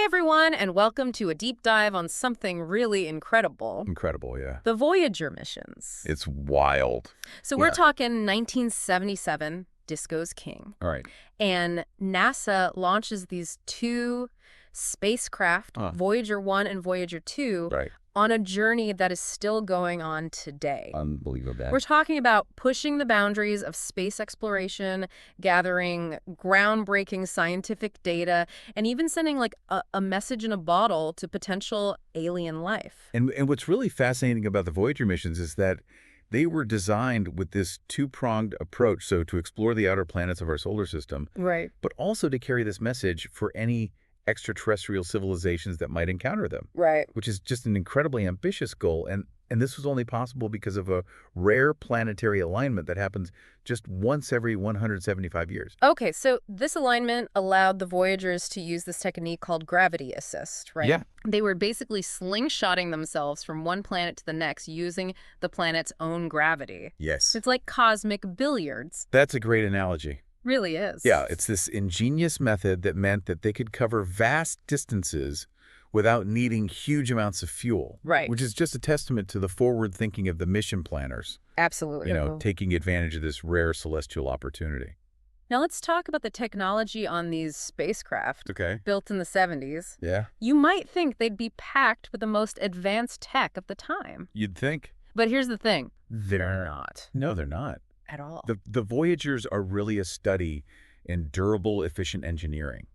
everyone, and welcome to a deep dive on something really incredible. Incredible, yeah. The Voyager missions. It's wild. So we're talking 1977, Disco's king. All right. And NASA launches these two spacecraft, Voyager 1 and Voyager 2, on a journey that is still going on today. Unbelievable. We're talking about pushing the boundaries of space exploration, gathering groundbreaking scientific data, and even sending like a message in a bottle to potential alien life. And what's really fascinating about the Voyager missions is that they were designed with this two-pronged approach, so to explore the outer planets of our solar system, but also to carry this message for any extraterrestrial civilizations that might encounter them, which is just an incredibly ambitious goal. And this was only possible because of a rare planetary alignment that happens just once every 175 years. Okay, so this alignment allowed the Voyagers to use this technique called gravity assist, right? Yeah. They were basically slingshotting themselves from one planet to the next using the planet's own gravity. Yes. It's like cosmic billiards. That's a great analogy. Really is. Yeah, it's this ingenious method that meant that they could cover vast distances without needing huge amounts of fuel. Right. Which is just a testament to the forward thinking of the mission planners. Absolutely. Taking advantage of this rare celestial opportunity. Now let's talk about the technology on these spacecraft. Built in the 70s. Yeah. You might think they'd be packed with the most advanced tech of the time. You'd think. But here's the thing. They're not. No, they're not. At all. The Voyagers are really a study in durable, efficient engineering.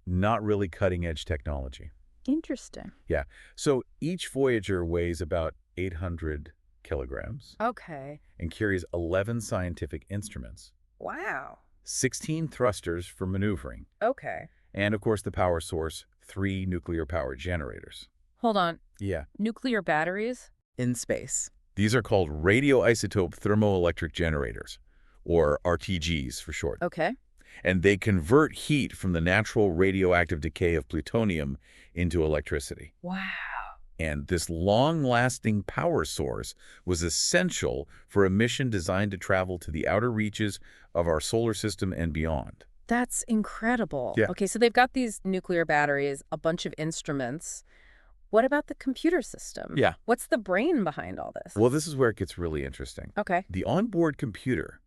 Not really cutting-edge technology. Interesting. Yeah. So each Voyager weighs about 800 kilograms. Okay. And carries 11 scientific instruments. Wow. 16 thrusters for maneuvering. Okay. And, of course, the power source, 3 nuclear power generators. Hold on. Yeah. Nuclear batteries? In space. These are called radioisotope thermoelectric generators, or RTGs for short. Okay. And they convert heat from the natural radioactive decay of plutonium into electricity. Wow. And this long-lasting power source was essential for a mission designed to travel to the outer reaches of our solar system and beyond. That's incredible. Yeah. Okay, so they've got these nuclear batteries, a bunch of instruments. What about the computer system? Yeah. What's the brain behind all this? Well, this is where it gets really interesting. Okay. The onboard computer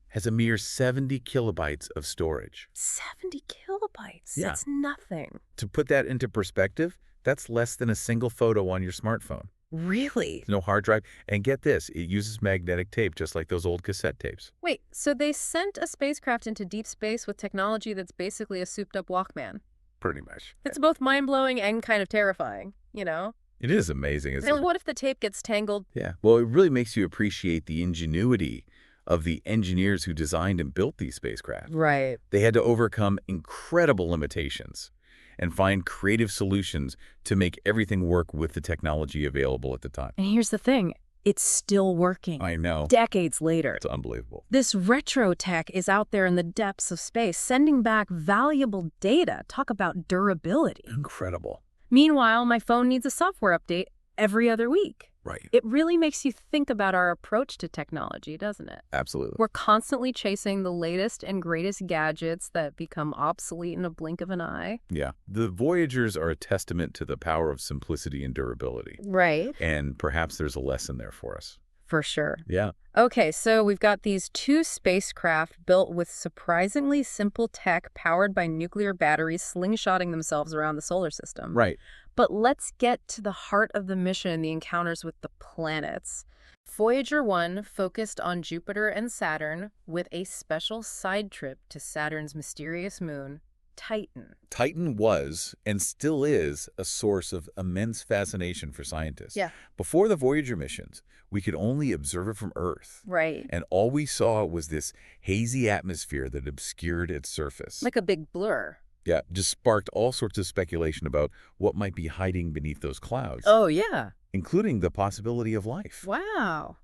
has a mere 70 kilobytes of storage. 70 kilobytes? Yeah. That's nothing. To put that into perspective, that's less than a single photo on your smartphone. Really? No hard drive. And get this, it uses magnetic tape just like those old cassette tapes. Wait, so they sent a spacecraft into deep space with technology that's basically a souped-up Walkman? Pretty much. It's both mind-blowing and kind of terrifying, you know? It is amazing. And what if the tape gets tangled? Yeah. Well, it really makes you appreciate the ingenuity of the engineers who designed and built these spacecraft. Right. They had to overcome incredible limitations and find creative solutions to make everything work with the technology available at the time. And here's the thing. It's still working. I know. Decades later. It's unbelievable. This retro tech is out there in the depths of space, sending back valuable data. Talk about durability. Incredible. Meanwhile, my phone needs a software update every other week. Right. It really makes you think about our approach to technology, doesn't it? Absolutely. We're constantly chasing the latest and greatest gadgets that become obsolete in a blink of an eye. Yeah. The Voyagers are a testament to the power of simplicity and durability. Right. And perhaps there's a lesson there for us. For sure. Yeah. Okay, so we've got these two spacecraft built with surprisingly simple tech powered by nuclear batteries slingshotting themselves around the solar system. Right. But let's get to the heart of the mission, the encounters with the planets. Voyager 1 focused on Jupiter and Saturn with a special side trip to Saturn's mysterious moon, Titan. Titan was, and still is, a source of immense fascination for scientists. Yeah. Before the Voyager missions, we could only observe it from Earth. Right. And all we saw was this hazy atmosphere that obscured its surface. Like a big blur. Yeah, just sparked all sorts of speculation about what might be hiding beneath those clouds. Oh, yeah. Including the possibility of life. Wow.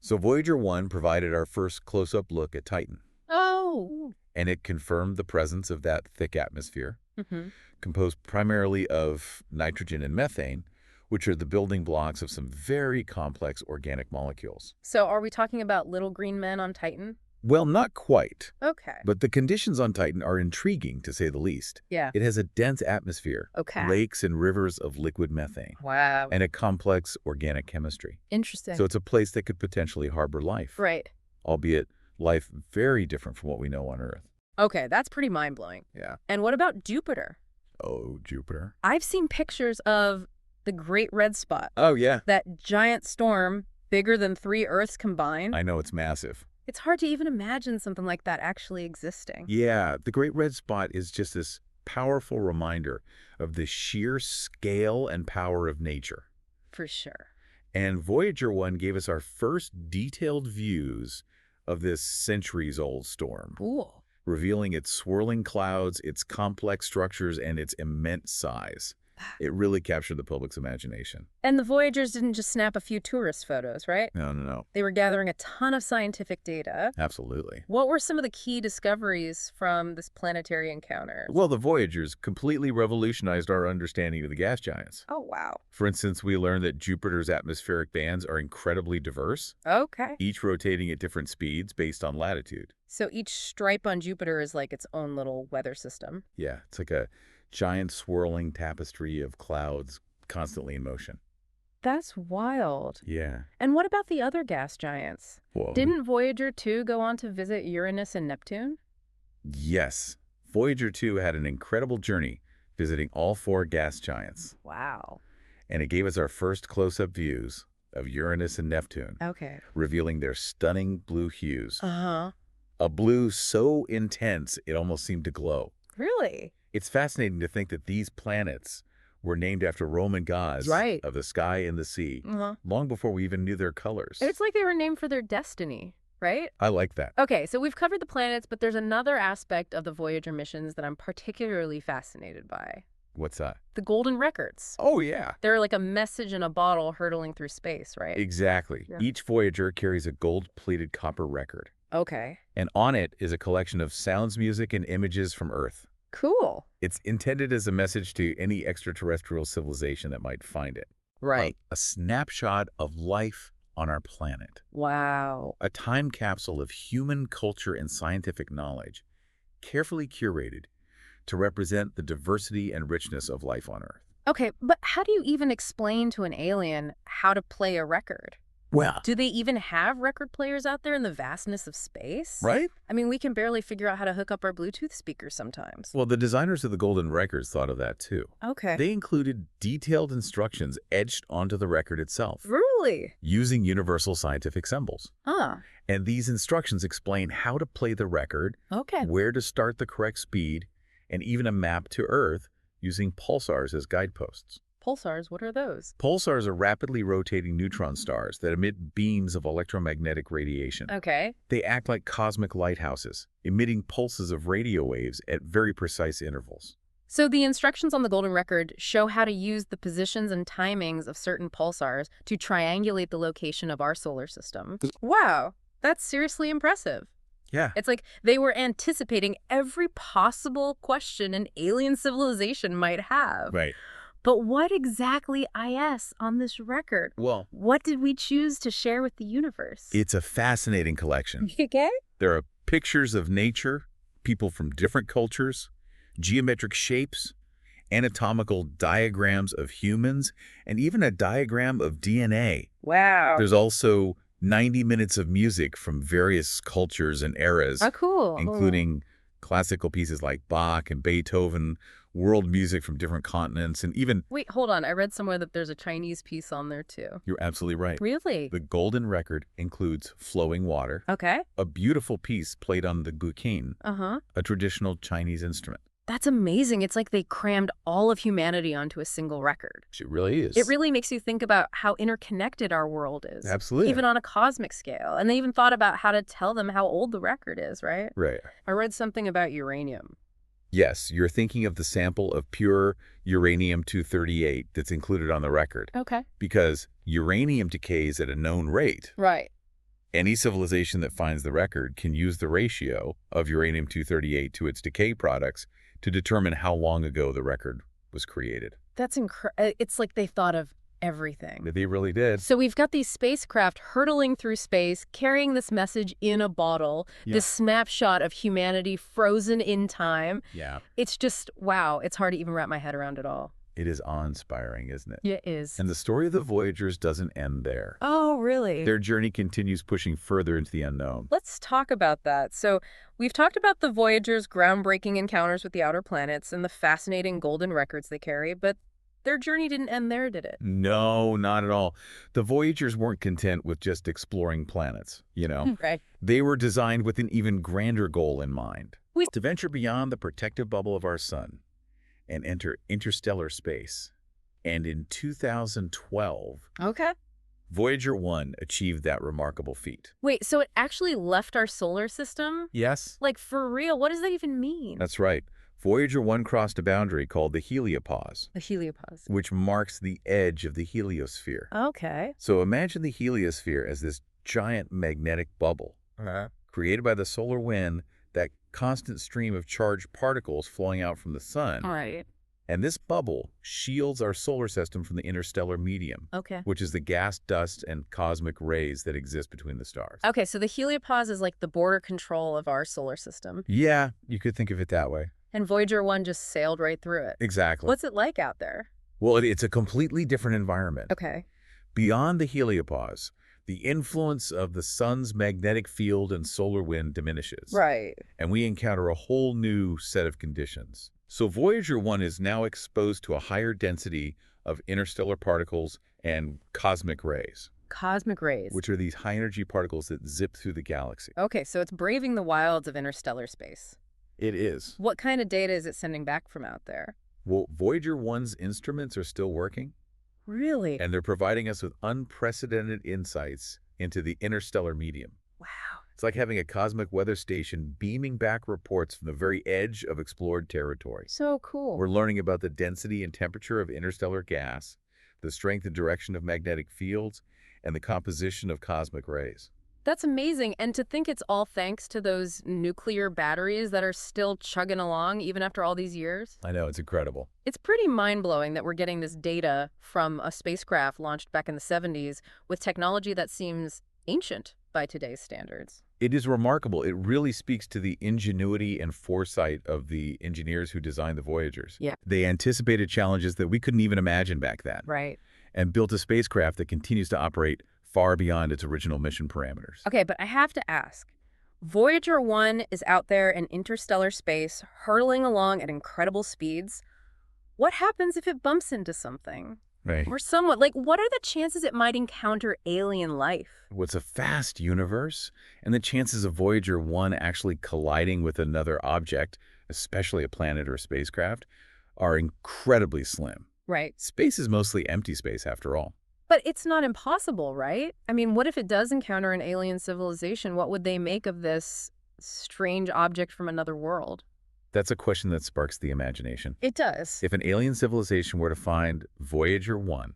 So Voyager 1 provided our first close-up look at Titan. Oh. And it confirmed the presence of that thick atmosphere, Mm-hmm. composed primarily of nitrogen and methane, which are the building blocks of some very complex organic molecules. So are we talking about little green men on Titan? Well, not quite. Okay. But the conditions on Titan are intriguing, to say the least. Yeah. It has a dense atmosphere, Okay. lakes and rivers of liquid methane, Wow. and a complex organic chemistry. Interesting. So it's a place that could potentially harbor life. Right. Albeit life very different from what we know on Earth. Okay, that's pretty mind-blowing. Yeah. And what about Jupiter? Oh, Jupiter. I've seen pictures of the Great Red Spot. Oh, yeah. That giant storm, bigger than 3 Earths combined. I know, it's massive. It's hard to even imagine something like that actually existing. Yeah, the Great Red Spot is just this powerful reminder of the sheer scale and power of nature. For sure. And Voyager 1 gave us our first detailed views of this centuries-old storm. Cool. Revealing its swirling clouds, its complex structures, and its immense size. It really captured the public's imagination. And the Voyagers didn't just snap a few tourist photos, right? No. They were gathering a ton of scientific data. Absolutely. What were some of the key discoveries from this planetary encounter? Well, the Voyagers completely revolutionized our understanding of the gas giants. Oh, wow. For instance, we learned that Jupiter's atmospheric bands are incredibly diverse, Okay. each rotating at different speeds based on latitude. So each stripe on Jupiter is like its own little weather system. Yeah, it's like a giant swirling tapestry of clouds constantly in motion. That's wild. Yeah. And what about the other gas giants? Whoa. Didn't Voyager 2 go on to visit Uranus and Neptune? Yes. Voyager 2 had an incredible journey visiting all 4 gas giants. Wow. And it gave us our first close-up views of Uranus and Neptune, Okay. revealing their stunning blue hues. Uh-huh. A blue so intense it almost seemed to glow. Really? It's fascinating to think that these planets were named after Roman gods Right. of the sky and the sea, Uh-huh. long before we even knew their colors. It's like they were named for their destiny, right? I like that. Okay, so we've covered the planets, but there's another aspect of the Voyager missions that I'm particularly fascinated by. What's that? The golden records. Oh, yeah. They're like a message in a bottle hurtling through space, right? Exactly. Yeah. Each Voyager carries a gold-plated copper record. Okay. And on it is a collection of sounds, music, and images from Earth. Cool. It's intended as a message to any extraterrestrial civilization that might find it. Right. A snapshot of life on our planet. Wow. A time capsule of human culture and scientific knowledge, carefully curated to represent the diversity and richness of life on Earth. Okay, but how do you even explain to an alien how to play a record? Well, Do they even have record players out there in the vastness of space? right? I mean, we can barely figure out how to hook up our Bluetooth speakers sometimes. Well, the designers of the golden records thought of that too. Okay. They included detailed instructions etched onto the record itself, Really? using universal scientific symbols. Huh. And these instructions explain how to play the record, Okay. where to start the correct speed, and even a map to Earth using pulsars as guideposts. Pulsars, what are those? Pulsars are rapidly rotating neutron stars that emit beams of electromagnetic radiation. Okay. They act like cosmic lighthouses, emitting pulses of radio waves at very precise intervals. So the instructions on the golden record show how to use the positions and timings of certain pulsars to triangulate the location of our solar system. Wow, that's seriously impressive. Yeah. It's like they were anticipating every possible question an alien civilization might have. Right. But what exactly is on this record? Well, What did we choose to share with the universe? it's a fascinating collection. Okay. There are pictures of nature, people from different cultures, geometric shapes, anatomical diagrams of humans, and even a diagram of DNA. Wow. There's also 90 minutes of music from various cultures and eras, Oh, cool. including classical pieces like Bach and Beethoven, world music from different continents, and even... Wait, hold on. I read somewhere that there's a Chinese piece on there, too. You're absolutely right. Really? The golden record includes flowing water, Okay. a beautiful piece played on the guqin, Uh-huh. a traditional Chinese instrument. That's amazing. It's like they crammed all of humanity onto a single record. It really is. It really makes you think about how interconnected our world is. Absolutely. Even on a cosmic scale. And they even thought about how to tell them how old the record is, right? Right. I read something about uranium. Yes, you're thinking of the sample of pure uranium-238 that's included on the record. Okay. Because uranium decays at a known rate. Right. Any civilization that finds the record can use the ratio of uranium-238 to its decay products to determine how long ago the record was created. That's incredible. It's like they thought of everything. They really did. So we've got these spacecraft hurtling through space, carrying this message in a bottle, this snapshot of humanity frozen in time. Yeah. It's just, wow, it's hard to even wrap my head around it all. It is awe-inspiring, isn't it? Yeah, it is. And the story of the Voyagers doesn't end there. Oh, really? Their journey continues pushing further into the unknown. Let's talk about that. So we've talked about the Voyagers' groundbreaking encounters with the outer planets and the fascinating golden records they carry, but their journey didn't end there, did it? No, not at all. The Voyagers weren't content with just exploring planets, you know? Right. They were designed with an even grander goal in mind. To venture beyond the protective bubble of our sun and enter interstellar space. And in 2012, Okay. Voyager 1 achieved that remarkable feat. Wait, so it actually left our solar system? Yes? Like, for real? What does that even mean? That's right. Voyager 1 crossed a boundary called the Helopause, The Helopause. which marks the edge of the heliosphere. Okay. So imagine the heliosphere as this giant magnetic bubble created by the solar wind, that constant stream of charged particles flowing out from the sun. All right. And this bubble shields our solar system from the interstellar medium, Okay. which is the gas, dust, and cosmic rays that exist between the stars. Okay, so the Helopause is like the border control of our solar system. Yeah, you could think of it that way. And Voyager 1 just sailed right through it. Exactly. What's it like out there? Well, it's a completely different environment. Okay. Beyond the Helopause, the influence of the sun's magnetic field and solar wind diminishes. Right. And we encounter a whole new set of conditions. So Voyager 1 is now exposed to a higher density of interstellar particles and cosmic rays. Cosmic rays. Which are these high-energy particles that zip through the galaxy. Okay, so it's braving the wilds of interstellar space. It is. What kind of data is it sending back from out there? Well, Voyager 1's instruments are still working. Really? And they're providing us with unprecedented insights into the interstellar medium. Wow. It's like having a cosmic weather station beaming back reports from the very edge of explored territory. So cool. We're learning about the density and temperature of interstellar gas, the strength and direction of magnetic fields, and the composition of cosmic rays. That's amazing. And to think it's all thanks to those nuclear batteries that are still chugging along even after all these years. I know, it's incredible. It's pretty mind-blowing that we're getting this data from a spacecraft launched back in the 70s with technology that seems ancient by today's standards. It is remarkable. It really speaks to the ingenuity and foresight of the engineers who designed the Voyagers. Yeah. They anticipated challenges that we couldn't even imagine back then. Right. And built a spacecraft that continues to operate far beyond its original mission parameters. Okay, but I have to ask. Voyager 1 is out there in interstellar space, hurtling along at incredible speeds. What happens if it bumps into something? Right. Or someone? Like, what are the chances it might encounter alien life? Well, it's a vast universe, and the chances of Voyager 1 actually colliding with another object, especially a planet or a spacecraft, are incredibly slim. Right. Space is mostly empty space, after all. But it's not impossible, right? I mean, what if it does encounter an alien civilization? What would they make of this strange object from another world? That's a question that sparks the imagination. It does. If an alien civilization were to find Voyager 1,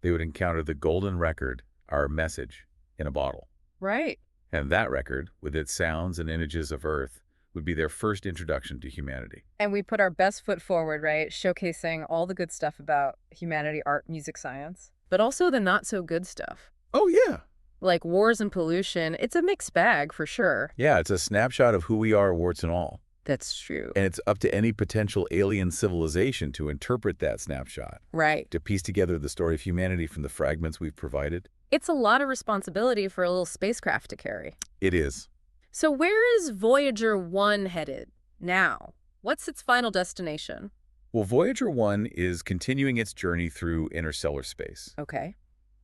they would encounter the golden record, our message, in a bottle. Right. And that record, with its sounds and images of Earth, would be their first introduction to humanity. And we put our best foot forward, right? Showcasing all the good stuff about humanity, art, music, science. But also the not-so-good stuff. Oh, yeah. Like wars and pollution. It's a mixed bag, for sure. Yeah, it's a snapshot of who we are, warts and all. That's true. And it's up to any potential alien civilization to interpret that snapshot. Right. To piece together the story of humanity from the fragments we've provided. It's a lot of responsibility for a little spacecraft to carry. It is. So where is Voyager 1 headed now? What's its final destination? Well, Voyager 1 is continuing its journey through interstellar space. Okay.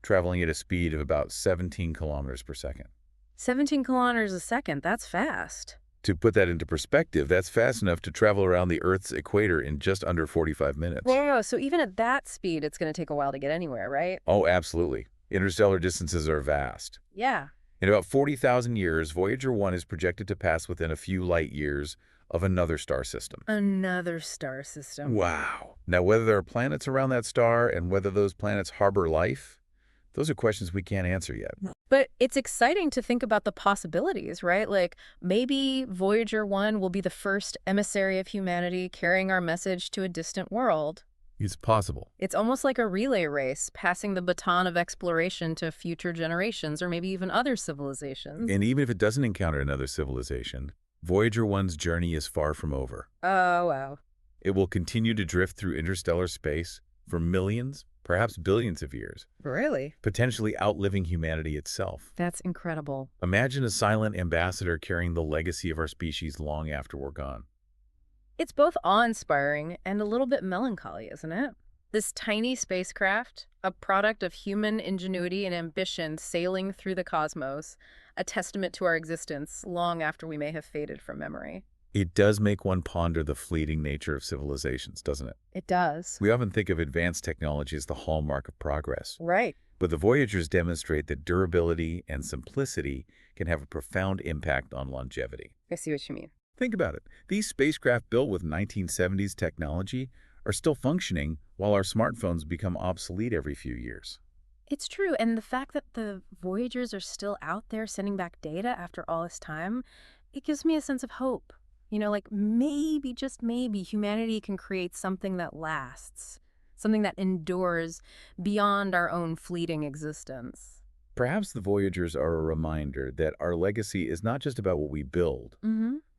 Traveling at a speed of about 17 kilometers per second. 17 kilometers a second, that's fast. To put that into perspective, that's fast enough to travel around the Earth's equator in just under 45 minutes. Whoa, so even at that speed, it's going to take a while to get anywhere, right? Oh, absolutely. Interstellar distances are vast. Yeah. In about 40,000 years, Voyager 1 is projected to pass within a few light years of another star system. Another star system. Wow. Now, whether there are planets around that star and whether those planets harbor life, those are questions we can't answer yet. But it's exciting to think about the possibilities, right? Like, maybe Voyager 1 will be the first emissary of humanity carrying our message to a distant world. It's possible. It's almost like a relay race, passing the baton of exploration to future generations or maybe even other civilizations. And even if it doesn't encounter another civilization, Voyager 1's journey is far from over. Oh, wow. It will continue to drift through interstellar space for millions, perhaps billions of years, Really? potentially outliving humanity itself. That's incredible. Imagine a silent ambassador carrying the legacy of our species long after we're gone. It's both awe-inspiring and a little bit melancholy, isn't it? This tiny spacecraft, a product of human ingenuity and ambition sailing through the cosmos, a testament to our existence long after we may have faded from memory. It does make one ponder the fleeting nature of civilizations, doesn't it? It does. We often think of advanced technology as the hallmark of progress. Right. But the Voyagers demonstrate that durability and simplicity can have a profound impact on longevity. I see what you mean. Think about it. These spacecraft built with 1970s technology are still functioning while our smartphones become obsolete every few years. It's true, and the fact that the Voyagers are still out there sending back data after all this time, it gives me a sense of hope. You know, like maybe, just maybe, humanity can create something that lasts, something that endures beyond our own fleeting existence. Perhaps the Voyagers are a reminder that our legacy is not just about what we build,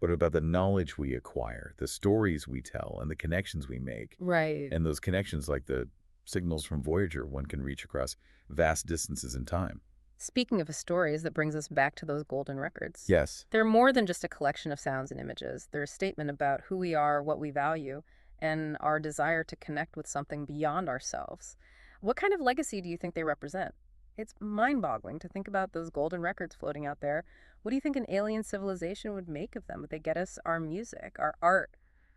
but about the knowledge we acquire, the stories we tell, and the connections we make. Right. And those connections, like the signals from Voyager, one can reach across vast distances in time. Speaking of stories, that brings us back to those golden records. Yes. They're more than just a collection of sounds and images. They're a statement about who we are, what we value, and our desire to connect with something beyond ourselves. What kind of legacy do you think they represent? It's mind-boggling to think about those golden records floating out there. What do you think an alien civilization would make of them? Would they get us our music, our art,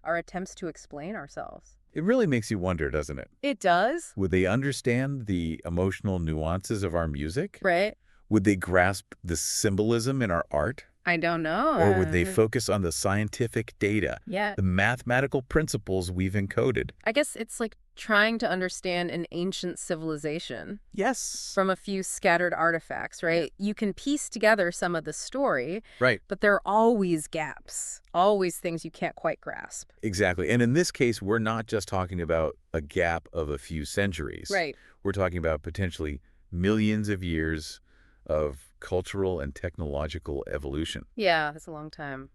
our attempts to explain ourselves? It really makes you wonder, doesn't it? It does. Would they understand the emotional nuances of our music? Right. Would they grasp the symbolism in our art? I don't know. Or would they focus on the scientific data, Yeah. the mathematical principles we've encoded? I guess it's like trying to understand an ancient civilization Yes. from a few scattered artifacts, right? You can piece together some of the story, Right. but there are always gaps, always things you can't quite grasp. Exactly. And in this case, we're not just talking about a gap of a few centuries. Right. We're talking about potentially millions of years of cultural and technological evolution. Yeah, that's a long time.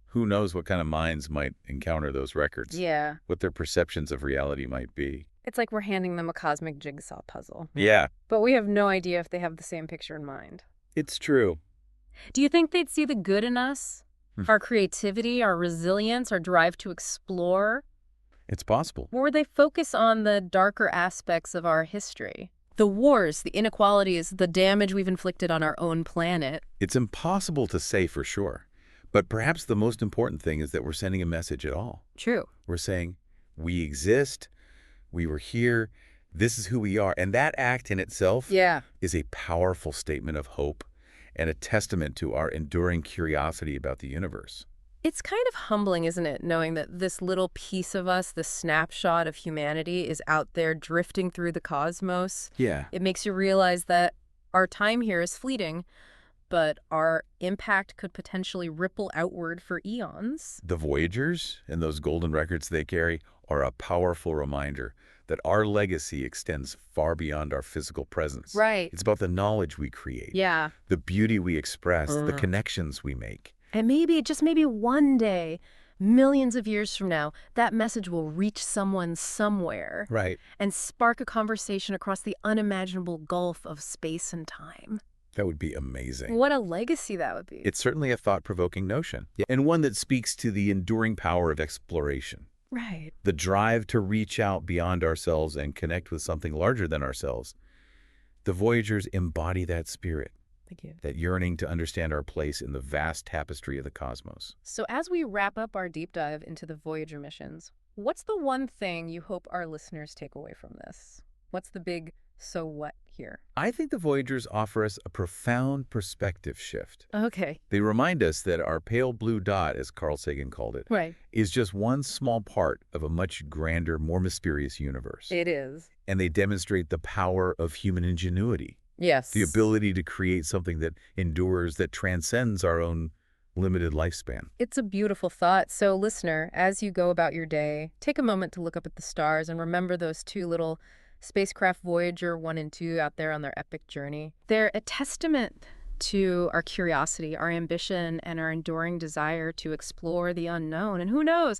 Who knows what kind of minds might encounter those records? Yeah. What their perceptions of reality might be. It's like we're handing them a cosmic jigsaw puzzle. Yeah, But we have no idea if they have the same picture in mind. it's true. Do you think they'd see the good in us? Hmm. Our creativity, our resilience, our drive to explore? It's possible. Or would they focus on the darker aspects of our history? The wars, the inequalities, the damage we've inflicted on our own planet. It's impossible to say for sure. But perhaps the most important thing is that we're sending a message at all. True. We're saying, we exist, we were here, this is who we are. And that act in itself is a powerful statement of hope and a testament to our enduring curiosity about the universe. It's kind of humbling, isn't it, knowing that this little piece of us, this snapshot of humanity, is out there drifting through the cosmos. Yeah. It makes you realize that our time here is fleeting, but our impact could potentially ripple outward for eons. The Voyagers and those golden records they carry are a powerful reminder that our legacy extends far beyond our physical presence. Right. It's about the knowledge we create, Yeah. the beauty we express, the connections we make. And maybe, just maybe one day, millions of years from now, that message will reach someone somewhere. Right. And spark a conversation across the unimaginable gulf of space and time. That would be amazing. What a legacy that would be. It's certainly a thought-provoking notion, and one that speaks to the enduring power of exploration. Right. The drive to reach out beyond ourselves and connect with something larger than ourselves. The Voyagers embody that spirit. Thank you. That yearning to understand our place in the vast tapestry of the cosmos. So as we wrap up our deep dive into the Voyager missions, what's the one thing you hope our listeners take away from this? What's the big so what here? I think the Voyagers offer us a profound perspective shift. Okay. They remind us that our pale blue dot, as Carl Sagan called it, Right. is just one small part of a much grander, more mysterious universe. It is. And they demonstrate the power of human ingenuity. Yes. The ability to create something that endures, that transcends our own limited lifespan. It's a beautiful thought. So, listener, as you go about your day, take a moment to look up at the stars and remember those two little spacecraft Voyager 1 and 2 out there on their epic journey. They're a testament to our curiosity, our ambition, and our enduring desire to explore the unknown. And who knows,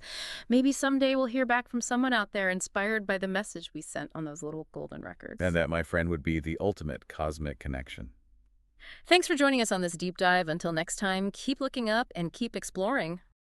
maybe someday we'll hear back from someone out there inspired by the message we sent on those little golden records. And that, my friend, would be the ultimate cosmic connection. Thanks for joining us on this deep dive. Until next time, keep looking up and keep exploring.